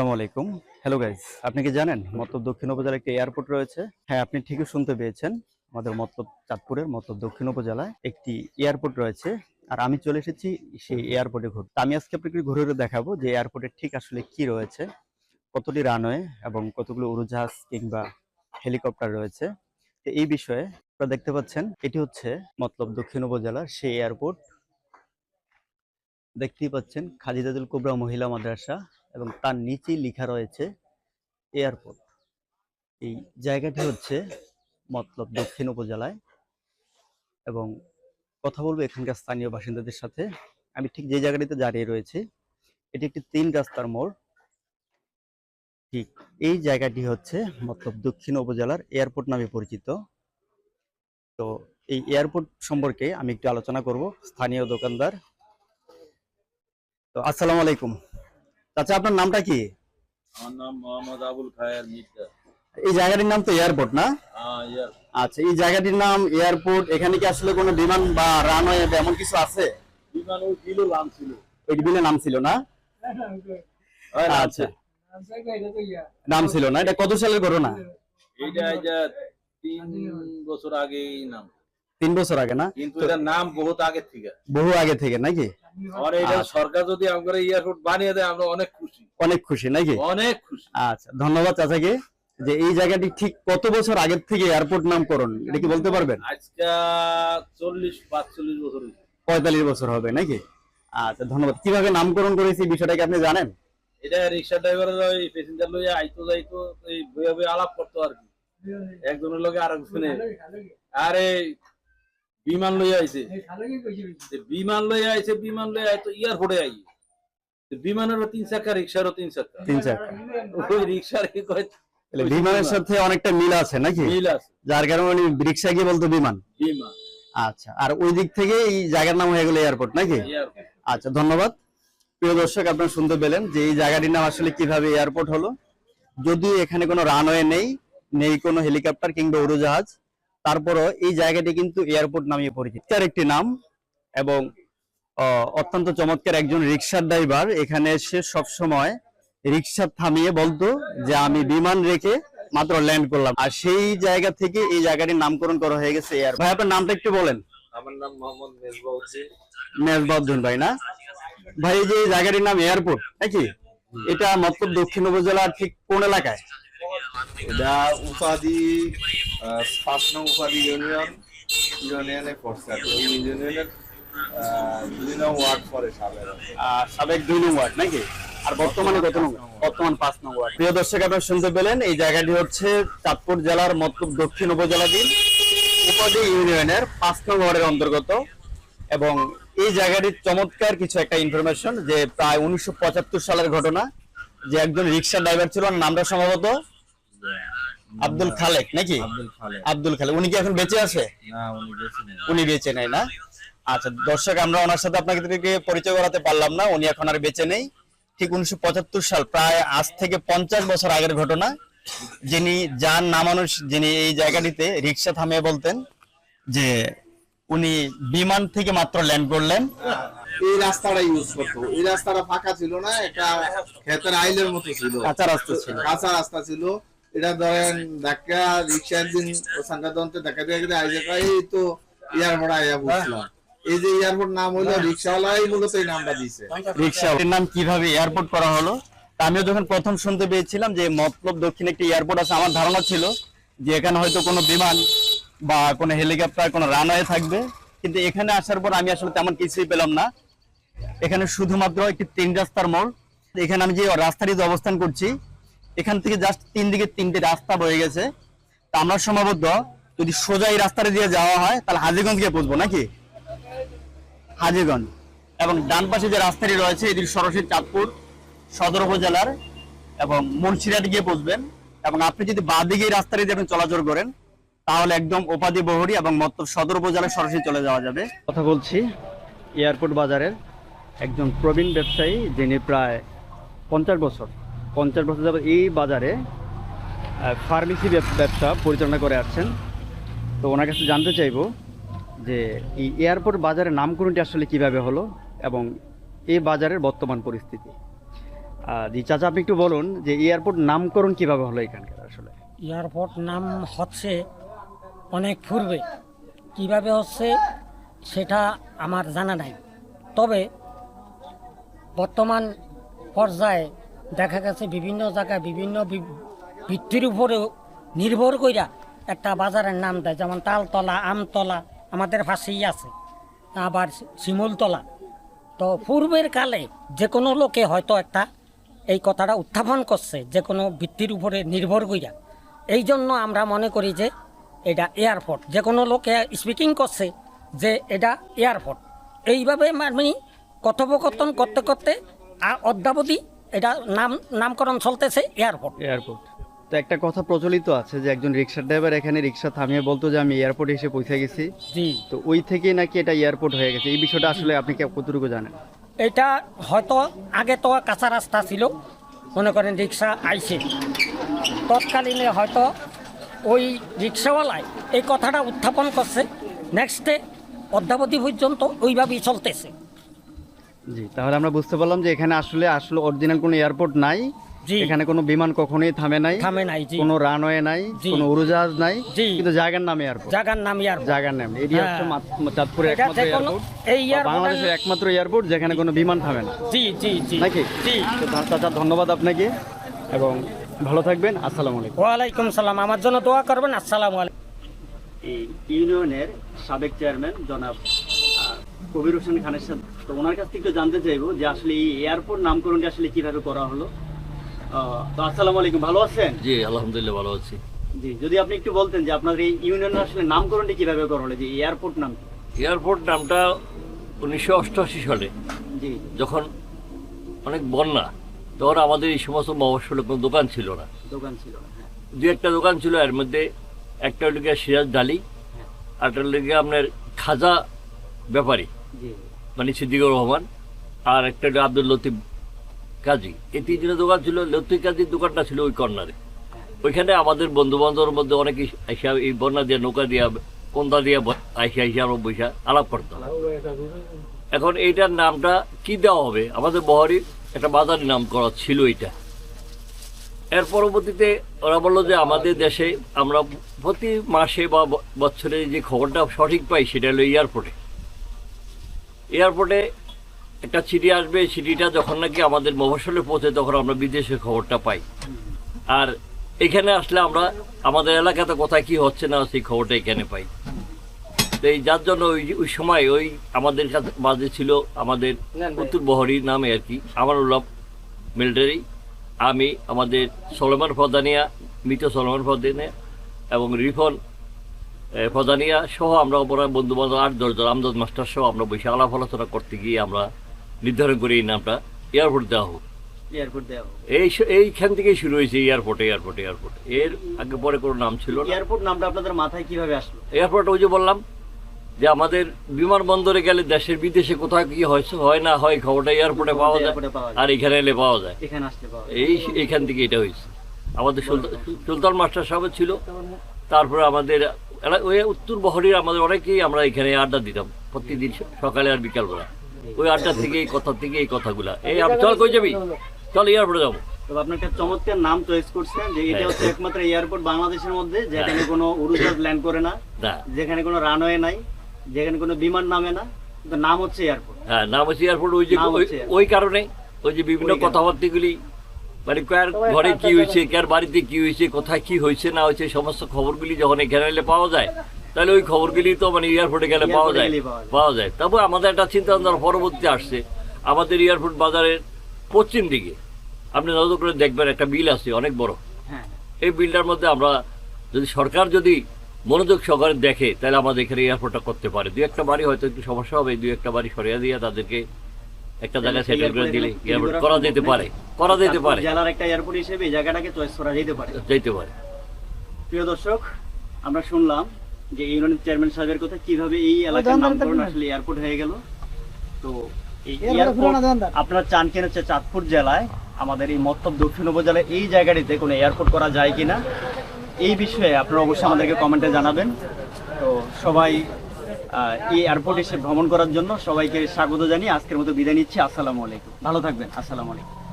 আসসালামু আলাইকুম। Hello guys, আপনি কি জানেন মতলব দক্ষিণ উপজেলায় একটি এয়ারপোর্ট রয়েছে? হ্যাঁ, আপনি ঠিকই শুনতে পেয়েছেন। আমাদের মতলব চাঁদপুরের মতলব দক্ষিণ উপজেলায় একটি এয়ারপোর্ট রয়েছে। আর আমি চলে এসেছি সেই এয়ারপোর্টে ঘুরতে। আমি আজকে আপনাকে ঘুরে ঘুরে দেখাবো যে এয়ারপোর্টে ঠিক আসলে কি রয়েছে, কতটি রানওয়ে এবং কতগুলো উড়োজাহাজ কিংবা হেলিকপ্টার রয়েছে। তো এই বিষয়ে আপনারা দেখতে পাচ্ছেন, এটি হচ্ছে মতলব দক্ষিণ উপজেলার সেই এয়ারপোর্ট। দেখতেই পাচ্ছেন খাদিজাতুল কুবরা মহিলা মাদ্রাসা এবং তার নিচেই লেখা রয়েছে এয়ারপোর্ট। এই জায়গাটি হচ্ছে মতলব দক্ষিণ উপজেলায় এবং কথা বলবো এখানকার স্থানীয় বাসিন্দাদের সাথে। আমি ঠিক যে জায়গাটিতে দাঁড়িয়ে রয়েছি, এটি একটি 3 রাস্তার মোড়। ঠিক এই জায়গাটি হচ্ছে মতলব দক্ষিণ উপজেলার এয়ারপোর্ট নামে পরিচিত। তো এই এয়ারপোর্ট সম্পর্কে আমি একটু আলোচনা করব স্থানীয় দোকানদার। তো আসসালামু আলাইকুম চাচা, আপনার নামটা কি? আমার নাম মোহাম্মদ আবুল খায়ের মির্জা। এই জায়গাটির নাম তো এয়ারপোর্ট না? ইয়ার আচ্ছা, এই জায়গাটির নাম এয়ারপোর্ট। এখানে কি আসলে কোনো বিমান বা রানওয়ে এমন কিছু আছে? বিমান ওই বিলো নাম ছিল। ওই বিলে নাম ছিল না? আচ্ছা, নাম ছিল না। এটা কত সালের ঘটনা? এটা 3 বছর আগেই নাম। 3 বছর আগে না? কিন্তু এটার নাম বহুত আগে থেকে। বহু আগে থেকে নাকি? আর এটা সরকার যদি আমাদের এয়ারপোর্ট বানিয়ে দেয় আমরা অনেক খুশি। অনেক খুশি নাকি? অনেক খুশি। আচ্ছা, ধন্যবাদ চাচাকে। যে এই জায়গাটি ঠিক কত বছর আগের থেকে এয়ারপোর্ট নামকরণ, এটা কি বলতে পারবেন? আজকে 40-45 বছর হয়েছে। 45 বছর হবে নাকি? আচ্ছা, ধন্যবাদ। কিভাবে নামকরণ করেছি বিষয়টা কি আপনি জানেন? এটা রিক্সা ড্রাইভাররা ওই প্যাসেঞ্জার লইয়া আইতো যাইতো, এই বইয়া বইয়া আলাপ করতো আর কি, একজনের লগে আরেকজনে। আরে বিমান লইয়া আইছে, বিমান লইয়া আইছে, বিমান লইয়া আইতো এয়ারপোর্টে আই। বিমানেরও 3 চাকা, রিক্সারও 3 চাকা। 3 চাকা। ওই রিক্সার কি কয়, তাহলে বিমানের সাথে অনেকটা মিল আছে নাকি? মিল আছে, যার কারণে উনি রিক্সা গিয়ে বলতো বিমান। বিমান। আচ্ছা, আর ওই দিক থেকে এই জায়গার নাম হয়ে গেল এয়ারপোর্ট নাকি? এয়ারপোর্ট। আচ্ছা, ধন্যবাদ। প্রিয় দর্শক, আপনারা শুনতে পেলেন যে এই জায়গাটির নাম আসলে কিভাবে এয়ারপোর্ট হলো। যদিও এখানে কোনো রানওয়ে নেই, নেই কোনো হেলিকপ্টার কিংবা উড়োজাহাজ, তারপরও এই জায়গাটি কিন্তু এয়ারপোর্ট নামে পরিচিত। তার একটি নাম এবং অত্যন্ত চমৎকার একজন রিক্সার ড্রাইভার এখানে এসে সবসময় রিক্সা থামিয়ে বলতো যে আমি বিমান রেখে মাত্র ল্যান্ড করলাম। আর সেই জায়গা থেকে এই জায়গাটির নামকরণ করা হয়ে গেছে এয়ার। ভাই, আপনার নামটা একটু বলেন। আমার নাম মোহাম্মদ মেজবাউদ্দিন। মেজবাউদ্দিন ভাই না? ভাই, এই যে জায়গাটির নাম এয়ারপোর্ট নাকি, এটা মতলব দক্ষিণ উপজেলার ঠিক কোন এলাকায়? এটা উপাধি 5 নং উপাধি ইউনিয়নে পড়ছে। এই ইউনিয়নের 2 নং ওয়ার্ড পরে সাবেক 2 নং ওয়ার্ড নাকি? আর বর্তমানে কত নং? বর্তমান 5 নং ওয়ার্ড। প্রিয় দর্শক, আপনারা শুনতে পেলেন এই জায়গাটি হচ্ছে চাঁদপুর জেলার মতলব দক্ষিণ উপজেলাধীন উপাধি ইউনিয়নের 5 নং ওয়ার্ডের অন্তর্গত। এবং এই জায়গাটির চমৎকার কিছু একটা ইনফরমেশন যে প্রায় 1975 সালের ঘটনা, যে একজন রিক্সা ড্রাইভার ছিল, নামটা সম্ভবত আব্দুল খালেক নাকি? আব্দুল খালেক। উনি কি এখন বেঁচে আছে? না, উনি বেঁচে নেই না? আচ্ছা দর্শক, আমরা ওনার সাথে আপনাদেরকে পরিচয় করাতে পারলাম না, উনি এখন আর বেঁচে নেই। ঠিক 1975 সাল, প্রায় আজ থেকে 50 বছর আগের ঘটনা। যিনি যার নামানুষ, যিনি এই জায়গাটিতে রিক্সা থামিয়ে বলতেন যে উনি বিমান থেকে মাত্র ল্যান্ড করলেন। এই রাস্তাটা ইউজ করতো। এই রাস্তাটা ফাঁকা ছিল না, এটা ক্ষেতের আইলের মতো ছিল, কাঁচা রাস্তা ছিল। কাঁচা রাস্তা ছিল। এটা ধরেন ধাক্কা রিক্সা একদিন ওখানকার দন্তে ধাক্কা দিয়ে আইজে এই তো এয়ারপোর্ট আইয়া বুঝলাম। এই যে এয়ারপোর্ট নাম হলো রিক্সাওয়ালাই মূলত এই নামটা দিয়েছে। রিক্সার নাম কিভাবে এয়ারপোর্ট করা হলো, আমিও যখন প্রথম শুনতে পেয়েছিলাম যে মতলব দক্ষিণে একটি এয়ারপোর্ট আছে, আমার ধারণা ছিল যে এখানে হয়তো কোনো বিমান বা কোনো হেলিকপ্টার, কোনো রানওয়ে থাকবে। কিন্তু এখানে আসার পর আমি আসলে তেমন কিছুই পেলাম না। এখানে শুধুমাত্র একটি 3 রাস্তার মোড়। এখানে আমি যে রাস্তাটিতে অবস্থান করছি, এখান থেকে জাস্ট 3 দিকে 3টে রাস্তা বয়ে গেছে। তা আমরা সম্ভবত যদি সোজা এই রাস্তাটা দিয়ে যাওয়া হয় তাহলে হাজীগঞ্জ গিয়ে পৌঁছবো নাকি? হাজীগঞ্জ। এবং ডান পাশে যে রাস্তাটি রয়েছে এদিকে সরাসরি চাঁদপুর সদর উপজেলার এবং মুন্সিরহাট গিয়ে পৌঁছবেন। এবং আপনি যদি বাঁ দিকে এই রাস্তাটি দিয়ে আপনি চলাচল করেন তাহলে একদম উপাধি বহরি এবং মতলব সদর উপজেলায় সরাসরি চলে যাওয়া যাবে। কথা বলছি এয়ারপোর্ট বাজারের একজন প্রবীণ ব্যবসায়ী, যিনি প্রায় 50 বছর যাবত এই বাজারে ফার্মেসি ব্যবসা পরিচালনা করে আসছেন। তো ওনার কাছে জানতে চাইবো যে এই এয়ারপোর্ট বাজারের নামকরণটি আসলে কিভাবে হলো এবং এই বাজারের বর্তমান পরিস্থিতি। জি চাচা, আপনি একটু বলুন যে এয়ারপোর্ট নামকরণ কিভাবে হলো এখানকার আসলে? এয়ারপোর্ট নাম হচ্ছে অনেক পূর্বে, কিভাবে হচ্ছে সেটা আমার জানা নাই। তবে বর্তমান পর্যায়ে দেখা গেছে বিভিন্ন জায়গায় বিভিন্ন ভিত্তির উপরেও নির্ভর কইরা একটা বাজারের নাম দেয়, যেমন তালতলা, আমতলা আমাদের পাশেই আছে, আবার শিমুলতলা। তো পূর্বের কালে যে কোনো লোকে হয়তো একটা এই কথাটা উত্থাপন করছে, যে কোনো ভিত্তির উপরে নির্ভর কইরা। এই জন্য আমরা মনে করি যে এটা এয়ারপোর্ট, যে কোনো লোকে স্পিকিং করছে যে এটা এয়ারপোর্ট। এইভাবে মানে কথোপকথন করতে করতে অদ্যাবধি এটা নামকরণ চলতেছে এয়ারপোর্ট। এয়ারপোর্ট। তো একটা কথা প্রচলিত আছে যে একজন রিক্সা ড্রাইভার এখানে রিক্সা থামিয়ে বলতো যে আমি এয়ারপোর্টে এসে পৌঁছে গেছি। জি, তো ওই থেকেই নাকি এটা এয়ারপোর্ট হয়ে গেছে। এই বিষয়টা আসলে আপনি কতটুকু জানেন? এটা হয়তো আগে তো কাঁচা রাস্তা ছিল, মনে করেন রিক্সা আইছে, তৎকালীনে হয়তো ওই রিক্সাওয়ালায় এই কথাটা উত্থাপন করছে, নেক্সটে অদ্যাবধি পর্যন্ত ওইভাবেই চলতেছে। জি, তাহলে আমরা বুঝতে পারলাম যে এখানে আসলে অরিজিনাল কোনো এয়ারপোর্ট নাই। জি, এখানে কোনো বিমান কখনোই থামে নাই, জি, কোনো রানওয়ে নাই, জি। কোনো উড়োজাহাজ নাই, জি। কিন্তু জায়গার নাম এয়ারপোর্ট। জায়গার নাম এয়ারপোর্ট। জায়গার নাম এটি হচ্ছে চাঁদপুরের এটা একমাত্র যে কোনো এয়ারপোর্ট, এই এয়ারপোর্ট, বাংলাদেশের একমাত্র এয়ারপোর্ট যেখানে কোনো বিমান থামে না, জি জি জি নাকি? জি। তো চাচা, ধন্যবাদ আপনাকে এবং ভালো থাকবেন। আসসালামু আলাইকুম। ওয়ালাইকুম সালাম, আমার জন্য দোয়া করবেন। আসসালামু আলাইকুম। এই ইউনিয়নের সাবেক চেয়ারম্যান জনাব কবির হোসেন খানের সাথে, তো ওনার কাছ থেকে একটু জানতে চাইবো যে আসলে এই এয়ারপোর্ট নামকরণটি আসলে কিভাবে করা হলো। তো আসসালামু আলাইকুম, ভালো আছেন? জি আলহামদুলিল্লাহ ভালো আছি। জি, যদি আপনি একটু বলতেন যে আপনার এই ইউনিয়নের আসলে নামকরণটি কিভাবে করা হলো, যে এয়ারপোর্ট নাম? এয়ারপোর্ট নামটা 1988 সালে জি, যখন অনেক বন্যা, তখন আমাদের এই সমস্ত মফস্বলে কোনো দোকান ছিল না। দোকান ছিল না, হ্যাঁ। দু একটা দোকান ছিল, এর মধ্যে একটা হলো গিয়ে সিরাজ ডালি, আর একটা হলো গিয়ে আপনার খাজা ব্যাপারী জি, মানে সিদ্দিকুর রহমান, আর একটা হলো আব্দুল লতিফ কাজী। এই তিনজনের দোকান ছিল। লতিফ কাজীর দোকানটা ছিল ওই কর্নারে। ওইখানে আমাদের বন্ধু বান্ধবের মধ্যে অনেকে আইসা এই বন্যা দিয়ে নৌকা দিয়া কন্দা দিয়া আইসা আমরা বৈশা আলাপ করতাম। এখন এইটার নামটা কি দেওয়া হবে, আমাদের বহরি একটা বাজারের নাম করা ছিল এইটা। এর পরবর্তীতে ওরা বললো যে আমাদের দেশে আমরা প্রতি মাসে বা বছরে যে খবরটা সঠিক পাই সেটা হলো এয়ারপোর্টে। এয়ারপোর্টে একটা চিঠি আসবে, চিঠিটা যখন নাকি আমাদের মফস্বলে পৌঁছে তখন আমরা বিদেশের খবরটা পাই। আর এখানে আসলে আমরা আমাদের এলাকাতে কোথায় কি হচ্ছে না সেই খবরটা এখানে পাই। তো এই যার জন্য ওই সময় ওই আমাদের কাছে মাঝে ছিল আমাদের উত্তর বহরি নামে আর কি, আমার উল্লাহ মিলিটারি, আমি, আমাদের সলমান ফদানিয়া, মৃত সলমান ফদানিয়া এবং রিফন ফদানিয়া সহ আমরা ওপরে বন্ধু বান্ধব 8-10 জন, আমদাদ মাস্টার সহ আমরা বসে আলাপ আলোচনা করতে গিয়ে আমরা নির্ধারণ করি এই নামটা এয়ারপোর্ট দেওয়া হোক। এয়ারপোর্ট দেওয়া হবে। এইখান থেকেই শুরু হয়েছে এয়ারপোর্ট। এর আগে পরে কোনো নাম ছিল না। এয়ারপোর্ট নামটা আপনাদের মাথায় কিভাবে আসলো? এয়ারপোর্ট ওই যে বললাম যে আমাদের বিমানবন্দরে গেলে দেশের বিদেশে কোথায় কি হয়েছে হয় না হয় খবরটা এয়ারপোর্টে পাওয়া যায়, আর এখানে এলে পাওয়া যায়। এখানে আসলে পাওয়া যায়। এইখান থেকে এটা হয়েছে। আমাদের সুলতান মাস্টার সাহেব ছিল, তারপরে আমাদের ওই উত্তর বহরির আমাদের অনেকেই আমরা এখানে আড্ডা দিতাম প্রতিদিন সকালে আর বিকালবেলা। ওই আড্ডা থেকে এই কথা থেকে এই কথাগুলা, এই চল কই যাবি, চল এয়ারপোর্টে যাবো। তবে আপনি একটা চমৎকার নাম চয়েস করছেন যে এটা হচ্ছে একমাত্র এয়ারপোর্ট বাংলাদেশের মধ্যে যেখানে কোনো উড়োজাহাজ ল্যান্ড করে না, যেখানে কোনো রানওয়ে নাই, যেখানে কোনো বিমান নামে না, কিন্তু নাম হচ্ছে এয়ারপোর্ট। হ্যাঁ, নাম হচ্ছে এয়ারপোর্ট। ওই যে ওই কারণে ওই যে বিভিন্ন কথাবার্তাগুলি মানে কার ঘরে কি হয়েছে, কার বাড়িতে কি হয়েছে, কোথায় কি হয়েছে না হয়েছে সমস্ত খবরগুলি যখন এখানে এলে পাওয়া যায়, তাহলে ওই খবরগুলি তো মানে এয়ারপোর্টে গেলে পাওয়া যায়। তবে আমাদের একটা চিন্তা ভাবনা পরবর্তী আসছে, আমাদের এয়ারপোর্ট বাজারের পশ্চিম দিকে আপনি নজর করে দেখবেন একটা বিল আছে অনেক বড়। এই বিলটার মধ্যে আমরা যদি সরকার যদি মনোযোগ সহকারে দেখে তাহলে আমাদের এখানে এয়ারপোর্টটা করতে পারে। 2-1টা বাড়ি হয়তো একটু সমস্যা হবে, 2-1টা বাড়ি সরিয়ে দিয়ে তাদেরকে একটা জায়গায় সেটেল করে দিলে এয়ারপোর্ট করা যেতে পারে। জেলার একটা এয়ারপোর্ট হিসেবে এই জায়গাটাকে চয়েস করা যেতে পারে। প্রিয় দর্শক, আমরা শুনলাম যে ইউনিয়ন চেয়ারম্যান সাহেবের কথা কিভাবে এই এলাকার নামকরণ আসলে এয়ারপোর্ট হয়ে গেল। তো এই এয়ারপোর্ট আপনারা চান কিনা হচ্ছে চাঁদপুর জেলায় আমাদের এই মতলব দক্ষিণ উপজেলায় এই জায়গাটিতে কোনো এয়ারপোর্ট করা যায় কিনা, এই বিষয়ে আপনারা অবশ্যই আমাদেরকে কমেন্টে জানাবেন। তো সবাই এই এয়ারপোর্ট এসে ভ্রমণ করার জন্য সবাইকে স্বাগত জানিয়ে আজকের মতো বিদায় নিচ্ছি। আসসালামু আলাইকুম, ভালো থাকবেন। আসসালামু আলাইকুম।